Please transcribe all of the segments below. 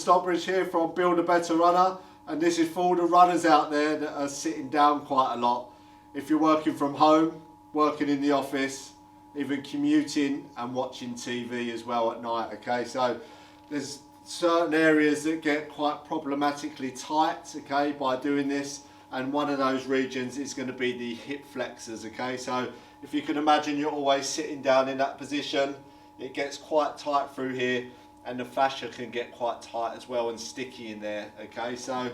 Stockbridge here from Build a Better Runner, and this is for all the runners out there that are sitting down quite a lot. If you're working from home, working in the office, even commuting and watching TV as well at night, okay? So there's certain areas that get quite problematically tight, okay, by doing this, and one of those regions is going to be the hip flexors, okay? So if you can imagine you're always sitting down in that position, it gets quite tight through here, and the fascia can get quite tight as well and sticky in there, okay? So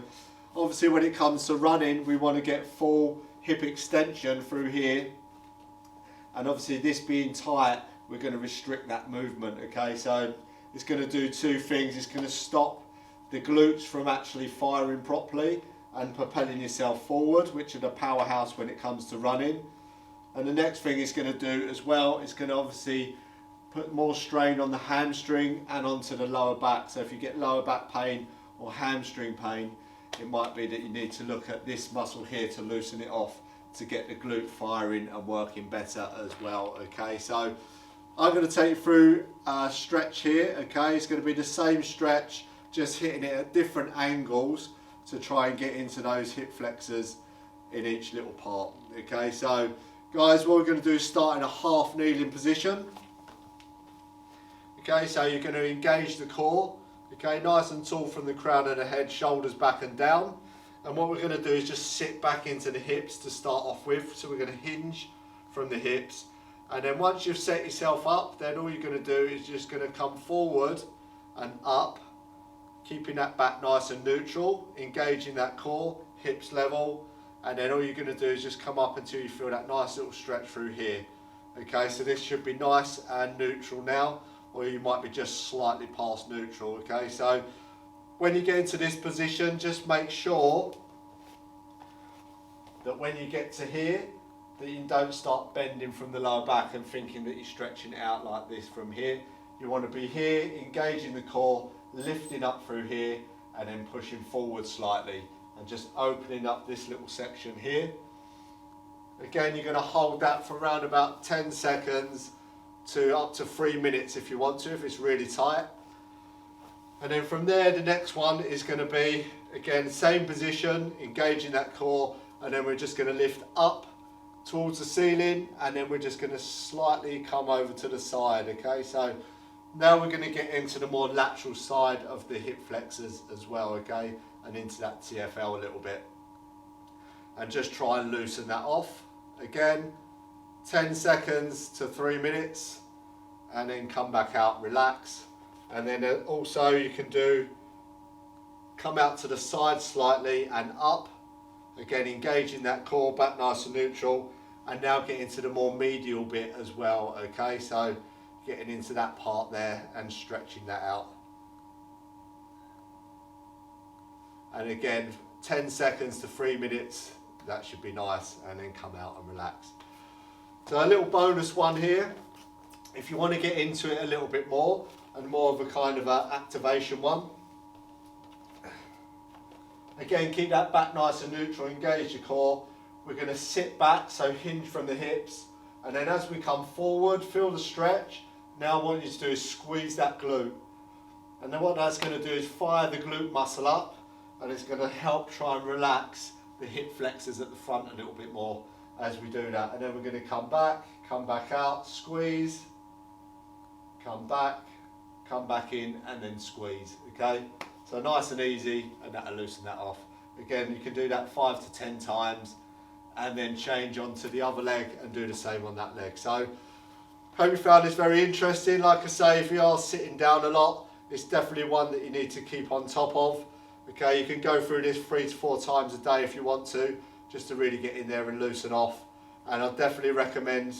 obviously when it comes to running, we want to get full hip extension through here, and obviously this being tight, we're going to restrict that movement, okay? So it's going to do two things. It's going to stop the glutes from actually firing properly and propelling yourself forward, which are the powerhouse when it comes to running. And the next thing it's going to do as well, it's going to obviously put more strain on the hamstring and onto the lower back. So if you get lower back pain or hamstring pain, it might be that you need to look at this muscle here to loosen it off to get the glute firing and working better as well, okay? So I'm going to take you through a stretch here, okay? It's going to be the same stretch, just hitting it at different angles to try and get into those hip flexors in each little part, okay? So guys, what we're going to do is start in a half kneeling position. Okay, so you're going to engage the core, okay, nice and tall from the crown of the head, shoulders back and down. And what we're going to do is just sit back into the hips to start off with. So we're going to hinge from the hips. And then once you've set yourself up, then all you're going to do is just going to come forward and up, keeping that back nice and neutral, engaging that core, hips level. And then all you're going to do is just come up until you feel that nice little stretch through here. Okay, so this should be nice and neutral now, or you might be just slightly past neutral, okay? So when you get into this position, just make sure that when you get to here, that you don't start bending from the lower back and thinking that you're stretching it out like this from here. You want to be here, engaging the core, lifting up through here, and then pushing forward slightly, and just opening up this little section here. Again, you're going to hold that for around about 10 seconds to up to 3 minutes if you want to, if it's really tight. And then from there, the next one is going to be, again, same position, engaging that core, and then we're just going to lift up towards the ceiling, and then we're just going to slightly come over to the side, okay? So now we're going to get into the more lateral side of the hip flexors as well, okay? And into that TFL a little bit. And just try and loosen that off. Again, 10 seconds to 3 minutes, and then come back out, relax. And then also you can do, come out to the side slightly and up. Again, engaging that core, back nice and neutral. And now get into the more medial bit as well, okay? So getting into that part there and stretching that out. And again, 10 seconds to 3 minutes, that should be nice, and then come out and relax. So a little bonus one here, if you want to get into it a little bit more, and more of a kind of a activation one. Again, keep that back nice and neutral, engage your core. We're going to sit back, so hinge from the hips, and then as we come forward, feel the stretch. Now what I want you to do is squeeze that glute. And then what that's going to do is fire the glute muscle up, and it's going to help try and relax the hip flexors at the front a little bit more as we do that. And then we're going to come back out, squeeze, come back in, and then squeeze, okay? So nice and easy, and that'll loosen that off. Again, you can do that 5 to 10 times, and then change onto the other leg and do the same on that leg. So hope you found this very interesting. Like I say, if you are sitting down a lot, it's definitely one that you need to keep on top of. Okay, you can go through this 3 to 4 times a day if you want to, just to really get in there and loosen off. And I'd definitely recommend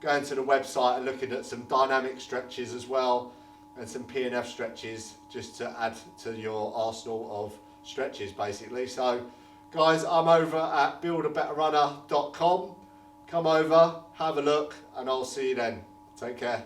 going to the website and looking at some dynamic stretches as well, and some P&F stretches, just to add to your arsenal of stretches basically. So guys, I'm over at buildabetterrunner.com. Come over, have a look, and I'll see you then. Take care.